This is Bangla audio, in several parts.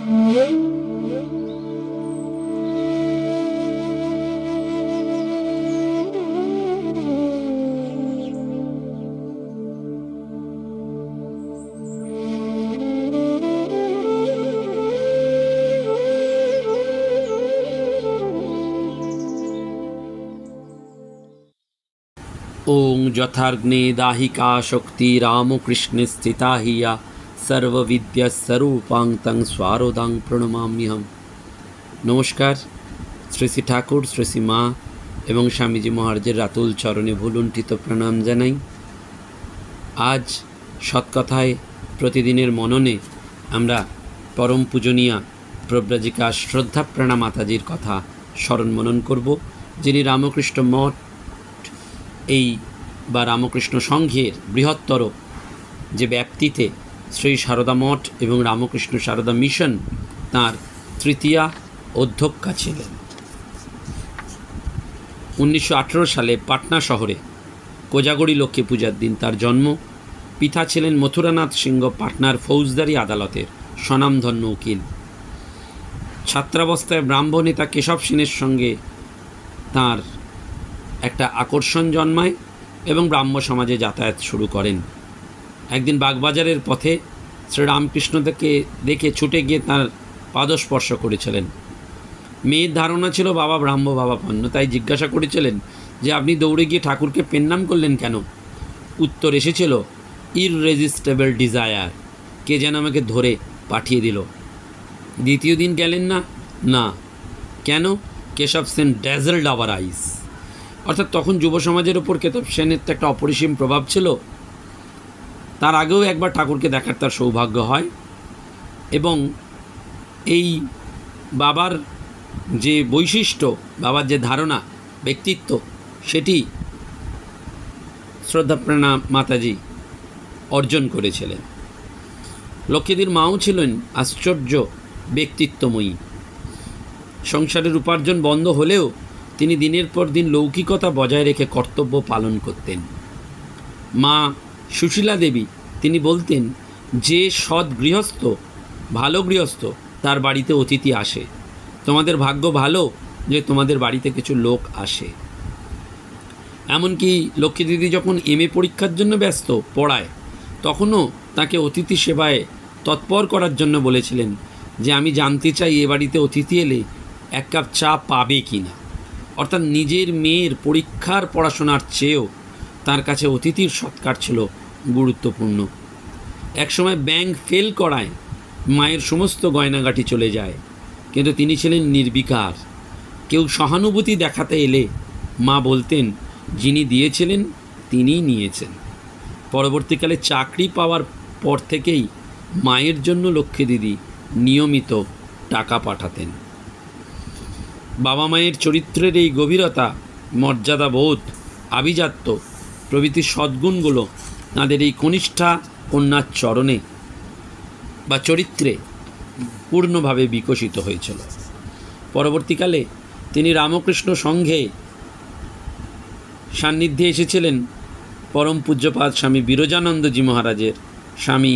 ओं यथाग्ने दाहिका शक्ति रामकृष्णे स्थिता हिया सर्वविद्यास्वरूपां तं स्वारोदां प्रणमाम्यहम्। नमस्कार। श्री श्री ठाकुर, श्री श्री मा एवं स्वामीजी महाराजेर रातुल चरणे भुलुंठित प्रणाम जानाई। आज सत्कथाय प्रतिदिनेर मनने आमरा परम पूजनीया प्रव्राजिका श्रद्धाप्राणा माताजीर कथा स्मरण मनन करब, जिनि रामकृष्ण मठ এই বা রামকৃষ্ণ সংঘের বৃহত্তর যে ব্যাপ্তিতে শ্রী সারদা মঠ এবং রামকৃষ্ণ সারদা মিশন তার তৃতীয়া অধ্যক্ষা ছিলেন। 1918 সালে পাটনা শহরে কোজাগরি লক্ষ্মী পূজার দিন তার জন্ম। পিতা ছিলেন মথুরানাথ সিংহ পাটনার ফৌজদারি আদালতের স্বনামধন্য উকিল। ছাত্রাবস্থায় ব্রাহ্ম নেতা কেশব সেনের সঙ্গে তার একটা আকর্ষণ জন্মায় এবং ব্রাহ্ম সমাজে যাতায়াত শুরু করেন। একদিন বাগবাজারের পথে শ্রীরামকৃষ্ণকে দেখে ছুটে গিয়ে তার পাদস্পর্শ করেছিলেন। মেয়ের ধারণা ছিল বাবা ব্রাহ্ম বাবা পন্ন, তাই জিজ্ঞাসা করেছিলেন যে আপনি দৌড়ে গিয়ে ঠাকুরকে পেন্নাম করলেন কেন? উত্তর এসেছিল ইররেজিস্টেবল ডিজায়ার, কে যেন আমাকে ধরে পাঠিয়ে দিল। দ্বিতীয় দিন গেলেন না? না। কেন? Keshab Sen dazzled our eyes. অর্থাৎ তখন যুব সমাজের ওপর কেশব সেনের তো একটা অপরিসীম প্রভাব ছিল। তার আগেও একবার ঠাকুরকে দেখার তার সৌভাগ্য হয় এবং এই বাবার যে বৈশিষ্ট্য, বাবার যে ধারণা, ব্যক্তিত্ব, সেটি শ্রদ্ধাপ্রাণা মাতাজি অর্জন করেছিলেন। লক্ষ্মীদির মাও ছিলেন আশ্চর্য ব্যক্তিত্বময়ী। সংসারের উপার্জন বন্ধ হলেও তিনি দিনের পর দিন লৌকিকতা বজায় রেখে কর্তব্য পালন করতেন। মা সুশীলা দেবী তিনি বলতেন যে সৎ গৃহস্থ, ভালো গৃহস্থ, তার বাড়িতে অতিথি আসে। তোমাদের ভাগ্য ভালো যে তোমাদের বাড়িতে কিছু লোক আসে। এমনকি লক্ষ্মী দিদি যখন MA পরীক্ষার জন্য ব্যস্ত পড়ায়, তখনও তাকে অতিথি সেবায় তৎপর করার জন্য বলেছিলেন যে আমি জানতে চাই এ বাড়িতে অতিথি এলে এক কাপ চা পাবে কি না। অর্থাৎ নিজের মেয়ের পরীক্ষার পড়াশোনার চেয়েও তার কাছে অতিথির সৎকার ছিল গুরুত্বপূর্ণ। একসময় ব্যাংক ফেল করায় মায়ের সমস্ত গয়নাগাটি চলে যায়, কিন্তু তিনি ছিলেন নির্বিকার। কেউ সহানুভূতি দেখাতে এলে মা বলতেন যিনি দিয়েছিলেন তিনিই নিয়েছেন। পরবর্তীকালে চাকরি পাওয়ার পর থেকেই মায়ের জন্য লক্ষ্মী দিদি নিয়মিত টাকা পাঠাতেন। বাবা মায়ের চরিত্রের এই গভীরতা, মর্যাদাবোধ, আভিজাত্য প্রভৃতি সদ্গুণগুলো তাঁদের এই কনিষ্ঠা কন্যার চরণে বা চরিত্রে পূর্ণভাবে বিকশিত হয়েছিল। পরবর্তীকালে তিনি রামকৃষ্ণ সংঘে সান্নিধ্যে এসেছিলেন পরম পূজ্যপাদ স্বামী বিরজানন্দজি মহারাজের, স্বামী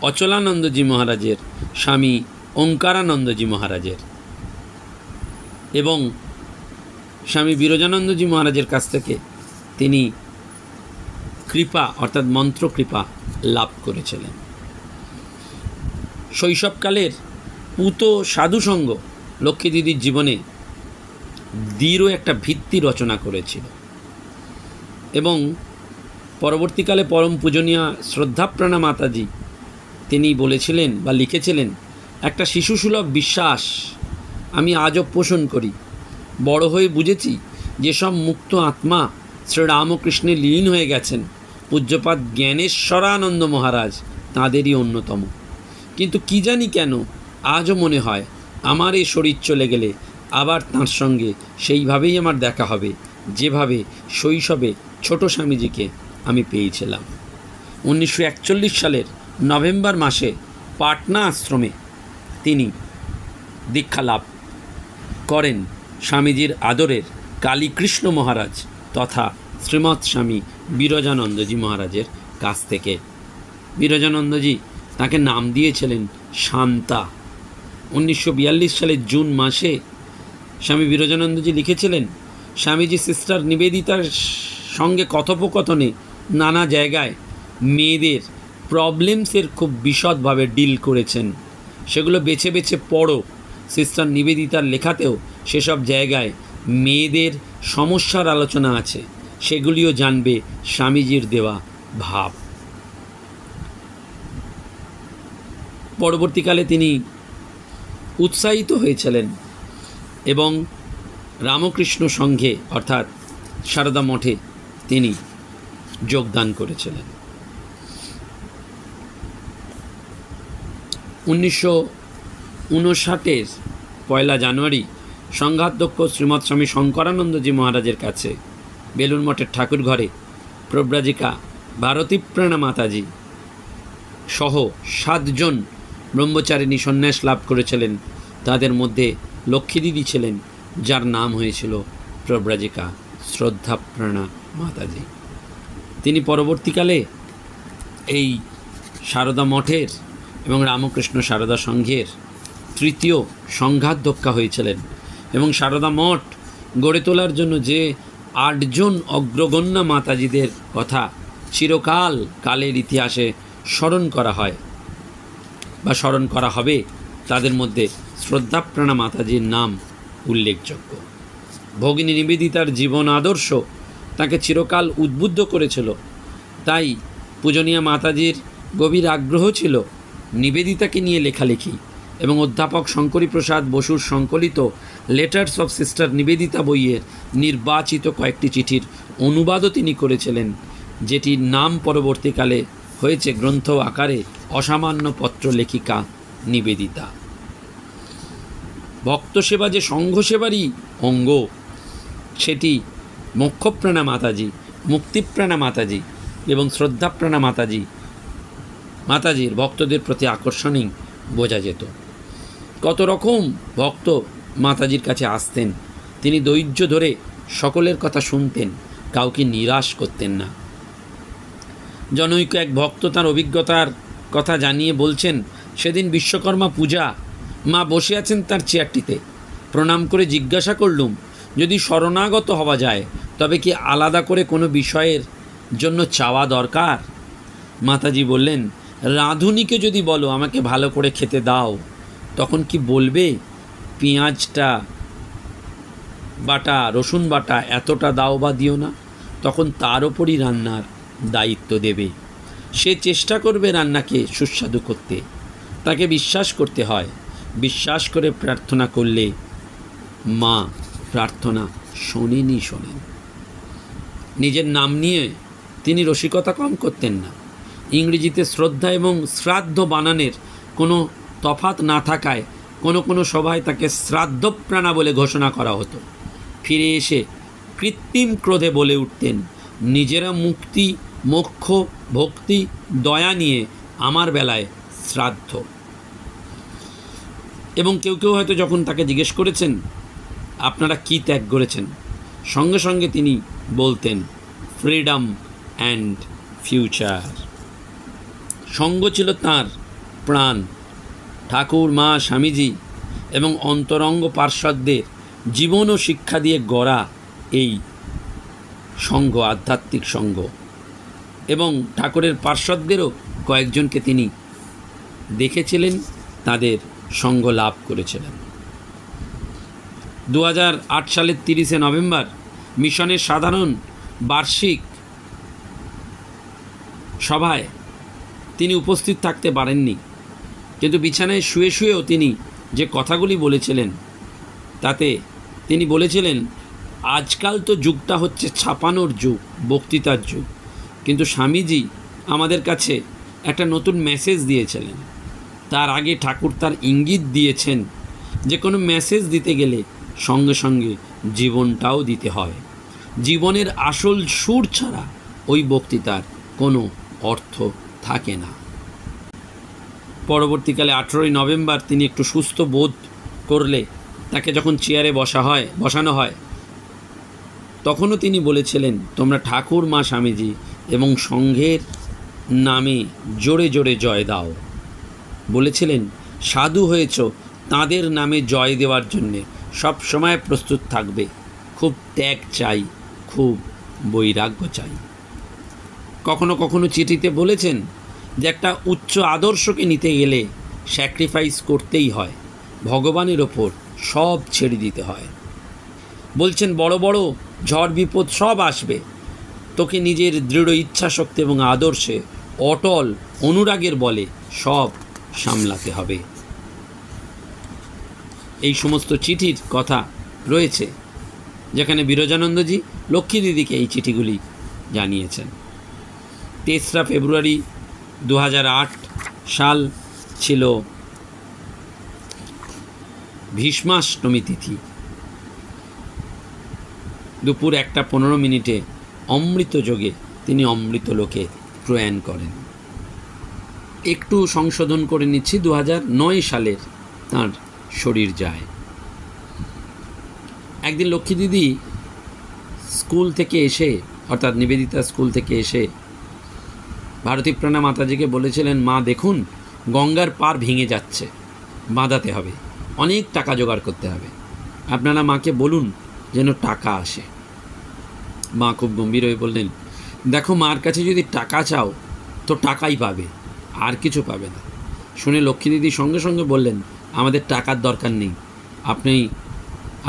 অচলানন্দজি মহারাজের, স্বামী ওঙ্কারানন্দজি মহারাজের এবং স্বামী বিরজানন্দজি মহারাজের কাছ থেকে তিনি কৃপা অর্থাৎ মন্ত্র কৃপা লাভ করেছিলেন। শৈশবকালের পূত সাধুসঙ্গ লক্ষ্মী দিদির জীবনে দৃঢ় একটা ভিত্তি রচনা করেছিল এবং পরবর্তীকালে পরম পূজনীয়া শ্রদ্ধাপ্রাণা মাতাজি তিনি বলেছিলেন বা লিখেছিলেন, একটা শিশুসুলভ বিশ্বাস আমি আজও পোষণ করি। বড় হয়ে বুঝেছি যেসব মুক্ত আত্মা শ্রীরামকৃষ্ণে লীন হয়ে গেছেন, পূজ্যপাদ জ্ঞানেশ্বরানন্দ মহারাজ তাঁদেরই অন্যতম। কিন্তু কি জানি কেন আজও মনে হয় আমার এই শরীর চলে গেলে আবার তাঁর সঙ্গে সেইভাবেই আমার দেখা হবে যেভাবে শৈশবে ছোট স্বামীজিকে আমি পেয়েছিলাম। 1941 সালের নভেম্বর মাসে পাটনা আশ্রমে তিনি দীক্ষা লাভ করেন স্বামীজির আদরের কালীকৃষ্ণ মহারাজ তথা শ্রীমৎ স্বামী বিরজানন্দজি মহারাজের কাছ থেকে। বিরজানন্দজি তাকে নাম দিয়েছিলেন শান্তা। 1942 সালের জুন মাসে স্বামী বিরজানন্দজি লিখেছিলেন, স্বামীজি সিস্টার নিবেদিতার সঙ্গে কথোপকথনে নানা জায়গায় মেয়েদের প্রবলেমসের খুব বিশদভাবে ডিল করেছেন। সেগুলো বেছে বেছে পড়ো। সিস্টার নিবেদিতার লেখাতেও সেসব জায়গায় মেয়েদের সমস্যার আলোচনা আছে, সেগুলিও জানবে স্বামীজির দেওয়া ভাব। পরবর্তীকালে তিনি উৎসাহিত হয়েছিলেন এবং রামকৃষ্ণ সংঘে অর্থাৎ সারদা মঠে তিনি যোগদান করেছিলেন। 1959 পয়লা জানুয়ারি সংঘাধ্যক্ষ শ্রীমৎ স্বামী শঙ্করানন্দজি মহারাজের কাছে বেলুড় মঠের ঠাকুর ঘরে প্রব্রাজিকা ভারতীপ্রাণা মাতাজি সহ 7 জন ব্রহ্মচারিণী সন্ন্যাস লাভ করেছিলেন। তাদের মধ্যে লক্ষ্মীদিদি ছিলেন, যার নাম হয়েছিল প্রব্রাজিকা শ্রদ্ধাপ্রাণা মাতাজি। তিনি পরবর্তীকালে এই সারদা মঠের এবং রামকৃষ্ণ সারদা সংঘের তৃতীয় সংঘাধ্যক্ষা হয়েছিলেন এবং সারদা মঠ গড়ে তোলার জন্য যে 8 জন অগ্রগণ্যা মাতাজিদের কথা চিরকাল কালের ইতিহাসে স্মরণ করা হয় বা স্মরণ করা হবে, তাদের মধ্যে শ্রদ্ধাপ্রাণা মাতাজির নাম উল্লেখযোগ্য। ভগিনী নিবেদিতার জীবন আদর্শ তাকে চিরকাল উদ্বুদ্ধ করেছিল। তাই পূজনীয়া মাতাজির গভীর আগ্রহ ছিল নিবেদিতাকে নিয়ে লেখালেখি এবং অধ্যাপক শঙ্করী প্রসাদ বসুর সংকলিত লেটার্স অফ সিস্টার নিবেদিতা বইয়ের নির্বাচিত কয়েকটি চিঠির অনুবাদও তিনি করেছিলেন, যেটির নাম পরবর্তীকালে হয়েছে গ্রন্থ আকারে অসামান্য পত্র লেখিকা নিবেদিতা। ভক্ত সেবা যে সংঘ সেবারই অঙ্গ, সেটি মোক্ষপ্রাণা মাতাজি, মুক্তিপ্রাণা মাতাজি এবং শ্রদ্ধাপ্রাণা মাতাজির ভক্তদের প্রতি আকর্ষণই বোঝা যেত। কত রকম ভক্ত মাতাজির কাছে আসতেন, তিনি ধৈর্য ধরে সকলের কথা শুনতেন, কাউকে নিরাশ করতেন না। জনৈক এক ভক্ত তার অভিজ্ঞতার কথা জানিয়ে বলছেন, সেদিন বিশ্বকর্মা পূজা, মা বসে আছেন তার চেয়ারটিতে। প্রণাম করে জিজ্ঞাসা করলুম, যদি শরণাগত হওয়া যায় তবে কি আলাদা করে কোনো বিষয়ের জন্য চাওয়া দরকার? মাতাজি বললেন, রাঁধুনিকে যদি বলো আমাকে ভালো করে খেতে দাও, তখন কি বলবে পেঁয়াজটা বাটা, রসুন বাটা এতটা দাও বা দিও না? তখন তার ওপরই রান্নার দায়িত্ব দেবে। সে চেষ্টা করবে রান্নাকে সুস্বাদু করতে। তাকে বিশ্বাস করতে হয়। বিশ্বাস করে প্রার্থনা করলে মা প্রার্থনা শোনেন। নিজের নাম নিয়ে তিনি রসিকতা কম করতেন না। ইংরেজিতে শ্রদ্ধা এবং শ্রাদ্ধ বানানের কোনো তফাৎ না থাকায় কোনো সভায় তাকে শ্রাদ্ধপ্রাণা বলে ঘোষণা করা হতো। ফিরে এসে কৃত্রিম ক্রোধে বলে উঠতেন, নিজেরা মুক্তি, মোক্ষ, ভক্তি, দয়া নিয়ে আমার বেলায় শ্রাদ্ধ। এবং কেউ কেউ হয়তো যখন তাকে জিজ্ঞেস করেছেন আপনারা কি ত্যাগ করেছেন, সঙ্গে সঙ্গে তিনি বলতেন ফ্রিডম অ্যান্ড ফিউচার। সঙ্গ ছিল তাঁর প্রাণ। ঠাকুর, মা, স্বামীজি এবং অন্তরঙ্গ পার্শ্বদের জীবন ও শিক্ষা দিয়ে গড়া এই সঙ্ঘ, আধ্যাত্মিক সঙ্ঘ, এবং ঠাকুরের পার্শ্বদেরও কয়েকজনকে তিনি দেখেছিলেন, তাদের সঙ্গ লাভ করেছিলেন। 2008 সালের 30শে নভেম্বর মিশনের সাধারণ বার্ষিক সভায় তিনি উপস্থিত থাকতে পারেননি, কিন্তু বিছানায় শুয়ে শুয়েও তিনি যে কথাগুলি বলেছিলেন তাতে তিনি বলেছিলেন, আজকাল তো যুগটা হচ্ছে ছাপানোর যুগ, বক্তৃতার যুগ, কিন্তু স্বামীজি আমাদের কাছে একটা নতুন মেসেজ দিয়েছিলেন। তার আগে ঠাকুর তার ইঙ্গিত দিয়েছেন যে কোনো মেসেজ দিতে গেলে সঙ্গে সঙ্গে জীবনটাও দিতে হয়। জীবনের আসল সুর ছাড়া ওই বক্তৃতার কোনো অর্থ থাকে না। পরবর্তীকালে 18ই নভেম্বর তিনি একটু সুস্থ বোধ করলে তাকে যখন চেয়ারে বসানো হয় তখনও তিনি বলেছিলেন, তোমরা ঠাকুর, মা, স্বামীজি এবং সংঘের নামে জোরে জোরে জয় দাও। বলেছিলেন, সাধু হয়েছ তাদের নামে জয় দেওয়ার জন্যে সব সময় প্রস্তুত থাকবে। খুব ত্যাগ চাই, খুব বৈরাগ্য চাই। কখনো কখনো চিঠিতে বলেছেন যে একটা উচ্চ আদর্শকে নিতে গেলে স্যাক্রিফাইস করতেই হয়, ভগবানের ওপর সব ছেড়ে দিতে হয়। বলছেন বড় বড় ঝড় বিপদ সব আসবে, তোকে নিজের দৃঢ় ইচ্ছাশক্তি এবং আদর্শে অটল অনুরাগের বলে সব সামলাতে হবে। এই সমস্ত চিঠির কথা রয়েছে, যেখানে বিরজানন্দজি লক্ষ্মী দিদিকে এই চিঠিগুলি জানিয়েছেন। 3রা ফেব্রুয়ারি 2008 সাল ছিল ভীষ্মাষ্টমী তিথি। দুপুর 1:15 অমৃত যোগে তিনি অমৃত লোকে প্রয়াণ করেন। একটু সংশোধন করে নিচ্ছি, 2009 সালের তাঁর শরীর যায়। একদিন লক্ষ্মী দিদি স্কুল থেকে এসে, অর্থাৎ নিবেদিতা স্কুল থেকে এসে ভারতী প্রাণা মাতাজিকে বলেছিলেন, মা দেখুন গঙ্গার পার ভেঙে যাচ্ছে, বাঁধাতে হবে, অনেক টাকা জোগাড় করতে হবে, আপনারা মাকে বলুন যেন টাকা আসে। মা খুব গম্ভীর হয়ে বললেন, দেখো মার কাছে যদি টাকা চাও তো টাকাই পাবে, আর কিছু পাবে না। শুনে লক্ষ্মী দিদি সঙ্গে সঙ্গে বললেন, আমাদের টাকার দরকার নেই, আপনি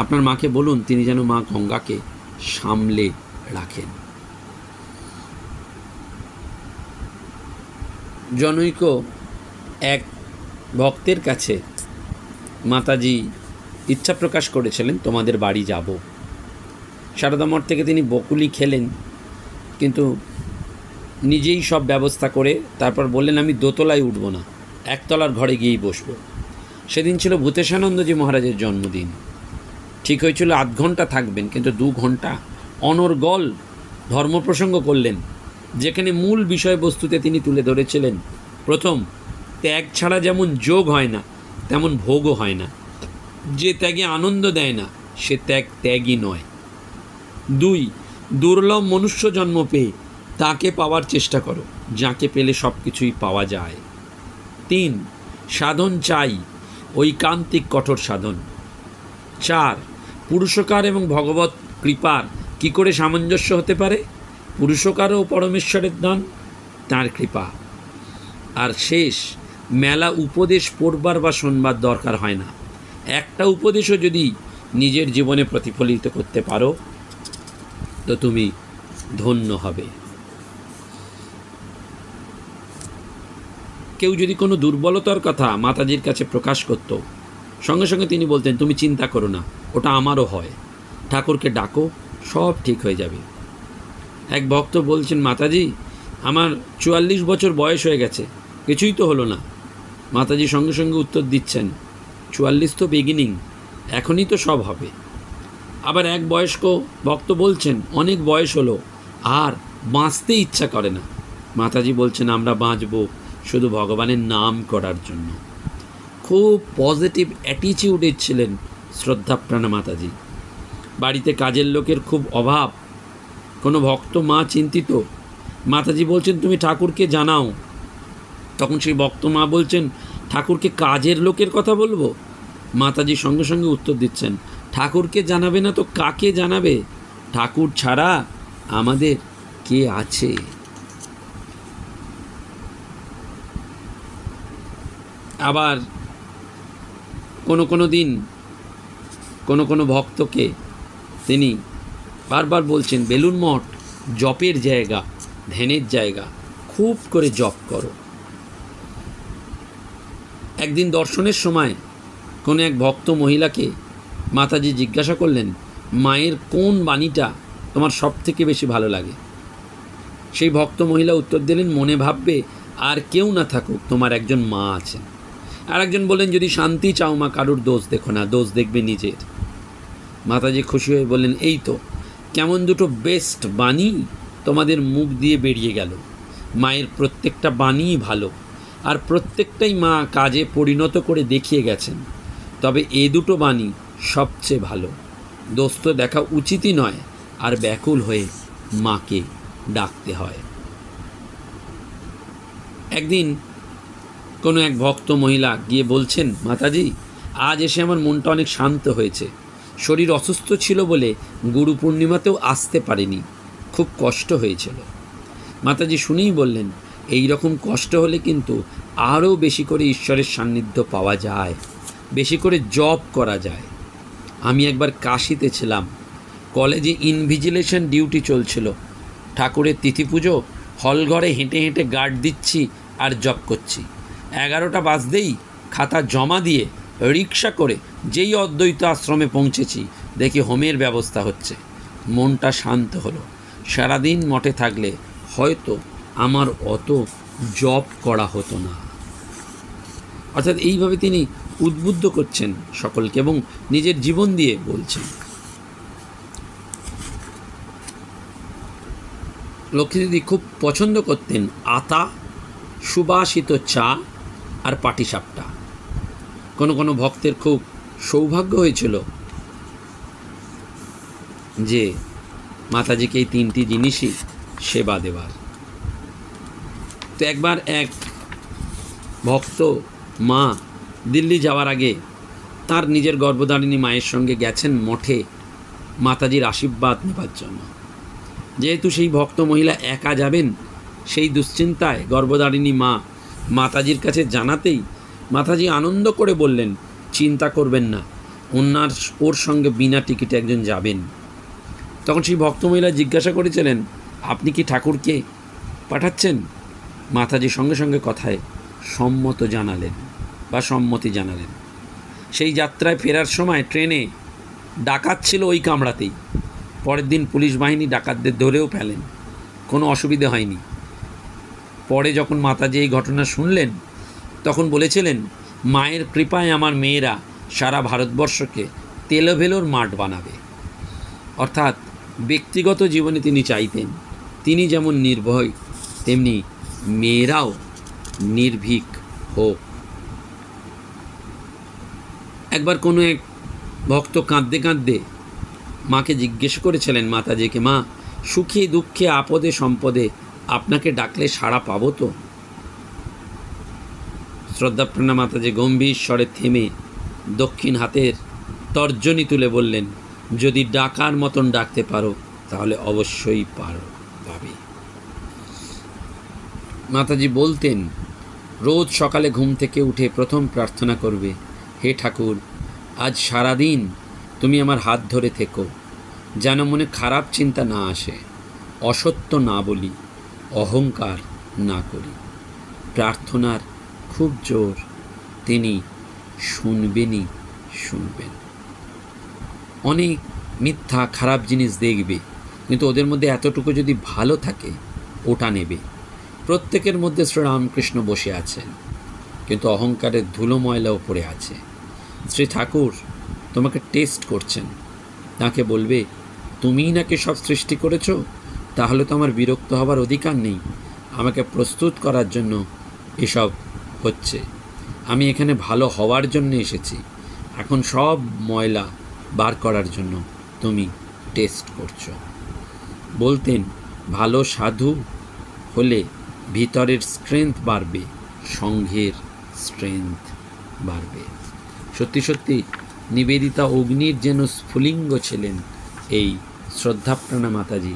আপনার মাকে বলুন তিনি যেন মা গঙ্গাকে সামলে রাখেন। জনৈক এক ভক্তের কাছে মাতাজি ইচ্ছা প্রকাশ করেছিলেন, তোমাদের বাড়ি যাব। সারদা মঠ থেকে তিনি বকুলি খেলেন, কিন্তু নিজেই সব ব্যবস্থা করে তারপর বললেন, আমি দোতলায় উঠব না, একতলার ঘরে গিয়েই বসব। সেদিন ছিল ভূতেশানন্দজি মহারাজের জন্মদিন। ঠিক হয়েছিল 8 ঘন্টা থাকবেন, কিন্তু 2 ঘন্টা অনর্গল ধর্মপ্রসঙ্গ করলেন, যেখানে মূল বিষয়বস্তুতে তিনি তুলে ধরেছিলেন, প্রথম, ত্যাগ ছাড়া যেমন যোগ হয় না তেমন ভোগও হয় না। যে ত্যাগে আনন্দ দেয় না সে ত্যাগ ত্যাগই নয়। 2, দুর্লভ মনুষ্য জন্ম পেয়ে তাকে পাওয়ার চেষ্টা করো, যাকে পেলে সব কিছুই পাওয়া যায়। 3, সাধন চাই, ঐকান্তিক কঠোর সাধন। 4, পুরুষকার এবং ভগবত কৃপার কি করে সামঞ্জস্য হতে পারে? পুরুষকারও পরমেশ্বরের দান, তাঁর কৃপা। আর শেষ, মেলা উপদেশ পড়বার বা শোনবার দরকার হয় না, একটা উপদেশও যদি নিজের জীবনে প্রতিফলিত করতে পারো তো তুমি ধন্য হবে। কেউ যদি কোনো দুর্বলতার কথা মাতাজির কাছে প্রকাশ করত, সঙ্গে সঙ্গে তিনি বলতেন, তুমি চিন্তা করো না, ওটা আমারও হয়, ঠাকুরকে ডাকো, সব ঠিক হয়ে যাবে। এক ভক্ত বলছেন, মাতাজি আমার 44 বছর বয়স হয়ে গেছে, কিছুই তো হলো না। মাতাজি সঙ্গে সঙ্গে উত্তর দিচ্ছেন, 44 তো বিগিনিং, এখনই তো সব হবে। আবার এক বয়স্ক ভক্ত বলছেন, অনেক বয়স হলো আর বাঁচতে ইচ্ছা করে না। মাতাজি বলছেন, আমরা বাঁচব শুধু ভগবানের নাম করার জন্য। খুব পজিটিভ অ্যাটিটিউডের ছিলেন শ্রদ্ধাপ্রাণা মাতাজি। বাড়িতে কাজের লোকের খুব অভাব, কোনো ভক্ত মা চিন্তিত, মাতাজি বলছেন, তুমি ঠাকুরকে জানাও। তখন সেই ভক্ত মা বলছেন, ঠাকুরকে কাজের লোকের কথা বলবো? মাতাজি সঙ্গে সঙ্গে উত্তর দিচ্ছেন, ঠাকুরকে জানাবে না তো কাকে জানাবে? ঠাকুর ছাড়া আমাদের কে আছে? আবার কোনো দিন কোনো ভক্তকে তিনি বারবার বলছেন, বেলুন মঠ জপের জায়গা, ধ্যানের জায়গা, খুব করে জপ করো। একদিন দর্শনের সময় কোনো এক ভক্ত মহিলাকে মাতাজি জিজ্ঞাসা করলেন, মায়ের কোন বাণীটা তোমার সব থেকে বেশি ভালো লাগে? সেই ভক্ত মহিলা উত্তর দিলেন, মনে ভাববে আর কেউ না থাকুক, তোমার একজন মা আছেন। আর একজন বললেন, যদি শান্তি চাও মা, কারুর দোষ দেখো না, দোষ দেখবে নিজের। মাতাজি খুশি হয়ে বললেন, এই তো কেমন দুটো বেস্ট বাণী তোমাদের মুখ দিয়ে বেরিয়ে গেল। মায়ের প্রত্যেকটা বাণীই ভালো, আর প্রত্যেকটাই মা কাজে পরিণত করে দেখিয়ে গেছেন। তবে এ দুটো বাণী সবচেয়ে ভালো। দোষ তো দেখা উচিতই নয়, আর ব্যাকুল হয়ে মাকে ডাকতে হয়। একদিন কোনো এক ভক্ত মহিলা গিয়ে বলছেন, মাতাজি আজ এসে আমার মনটা অনেক শান্ত হয়েছে। শরীর অসুস্থ ছিল বলে গুরু পূর্ণিমাতেও আসতে পারিনি, খুব কষ্ট হয়েছিল। মাতাজি শুনেই বললেন, এই রকম কষ্ট হলে কিন্তু আরও বেশি করে ঈশ্বরের সান্নিধ্য পাওয়া যায়, বেশি করে জপ করা যায়। আমি একবার কাশিতে ছিলাম, কলেজে ইনভিজিলেশন ডিউটি চলছিল। ঠাকুরের তিথি পুজো, হলঘরে হেঁটে হেঁটে গার্ড দিচ্ছি আর জপ করছি। 11টা বাজতেই খাতা জমা দিয়ে রিক্সা করে যেই অদ্বৈত আশ্রমে পৌঁছেছি, দেখি হোমের ব্যবস্থা হচ্ছে। মনটা শান্ত হলো। সারাদিন মঠে থাকলে হয়তো আমার অত জপ করা হতো না। অর্থাৎ এইভাবে তিনি উদ্বুদ্ধ করছেন সকলকে এবং নিজের জীবন দিয়ে বলছেন। লক্ষ্মীদিদি খুব পছন্দ করতেন আতা, সুবাসিত চা আর পাটিসাপটা। কোনো কোনো ভক্তের খুব সৌভাগ্য হয়েছিল যে মাতাজিকে এই 3টি জিনিসই সেবা দেবার। তো একবার এক ভক্ত মা দিল্লি যাওয়ার আগে তার নিজের গর্ভধারিণী মায়ের সঙ্গে গেছেন মঠে মাতাজির আশীর্বাদ নেবার জন্য। যেহেতু সেই ভক্ত মহিলা একা যাবেন, সেই দুশ্চিন্তায় গর্ভধারিণী মা মাতাজির কাছে জানাতেই মাতাজি আনন্দ করে বললেন, চিন্তা করবেন না, ওর সঙ্গে বিনা টিকিটে একজন যাবেন। তখন সেই ভক্ত মহিলা জিজ্ঞাসা করেছিলেন, আপনি কি ঠাকুরকে পাঠাচ্ছেন? মাতাজি সঙ্গে সঙ্গে কথায় সম্মতি জানালেন। সেই যাত্রায় ফেরার সময় ট্রেনে ডাকাত ছিল ওই কামরাতেই। পরের দিন পুলিশ বাহিনী ডাকাতদের ধরেও ফেলেন, কোনো অসুবিধে হয়নি। পরে যখন মাতাজি এই ঘটনা শুনলেন তখন বলেছিলেন, মায়ের কৃপায় আমার মেয়েরা সারা ভারতবর্ষকে তেলোভেলোর মাঠ বানাবে। অর্থাৎ ব্যক্তিগত জীবনে তিনি চাইতেন তিনি যেমন নির্ভয়, তেমনি মেয়েরাও নির্ভীক হোক। একবার কোনো এক ভক্ত কাঁদতে কাঁদতে মাকে জিজ্ঞেস করেছিলেন মাতাজিকে, মা, সুখে দুঃখে আপদে সম্পদে আপনাকে ডাকলে সাড়া পাবো তো? শ্রদ্ধাপ্রাণা মাতাজি গম্ভীর স্বরে থেমে দক্ষিণ হাতের তর্জনী তুলে বললেন, যদি ডাকার মতন ডাকতে পারো তাহলে অবশ্যই পাবে। মাতাজি বলতেন, রোজ সকালে ঘুম থেকে উঠে প্রথম প্রার্থনা করবে, হে ঠাকুর, আজ সারাদিন তুমি আমার হাত ধরে থেকো, যেন মনে খারাপ চিন্তা না আসে, অসত্য না বলি, অহংকার না করি। প্রার্থনার খুব জোর, তিনি শুনবেন। অনেক মিথ্যা খারাপ জিনিস দেখবে, কিন্তু ওদের মধ্যে এতটুকু যদি ভালো থাকে ওটা নেবে। প্রত্যেকের মধ্যে শ্রীরামকৃষ্ণ বসে আছেন, কিন্তু অহংকারের ধুলো ময়লাও পড়ে আছে। শ্রী ঠাকুর তোমাকে টেস্ট করছেন। তাকে বলবে, তুমিই নাকি সব সৃষ্টি করেছো, তাহলে তো আমার বিরক্ত হবার অধিকার নেই। আমাকে প্রস্তুত করার জন্য এসব হচ্ছে। আমি এখানে ভালো হওয়ার জন্য এসেছি, এখন সব ময়লা বার করার জন্য তুমি টেস্ট করছো। বলতেন, ভালো সাধু হলে ভিতরের স্ট্রেংথ বাড়বে, সংঘের স্ট্রেংথ বাড়বে। সত্যি সত্যি নিবেদিতা অগ্নির যেন স্ফুলিঙ্গ ছিলেন এই শ্রদ্ধাপ্রাণা মাতাজি,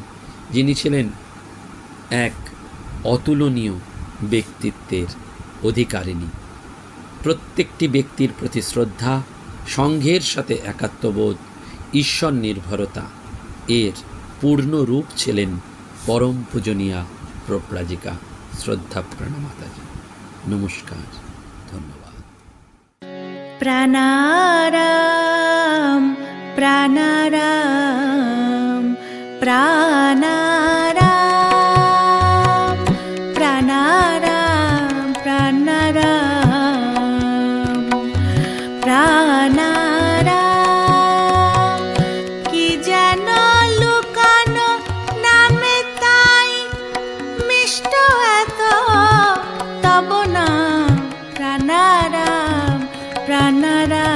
যিনি ছিলেন এক অতুলনীয় ব্যক্তিত্বের অধিকারিণী। প্রত্যেকটি ব্যক্তির প্রতি শ্রদ্ধা, সংঘের সাথে একাত্মবোধ, ঈশ্বর নির্ভরতা এর পূর্ণ রূপ ছিলেন পরম পূজনীয়া প্রব্রাজিকা শ্রদ্ধাপ্রাণা মাতাজি। নমস্কার, ধন্যবাদ। প্রাণারাম প্রাণারাম প্রাণারাম প্রাণারাম প্রাণারাম প্রাণারাম, কি যেন লুকানো নামে তাই মিষ্ট এত তব নাম। প্রাণারাম প্রাণারাম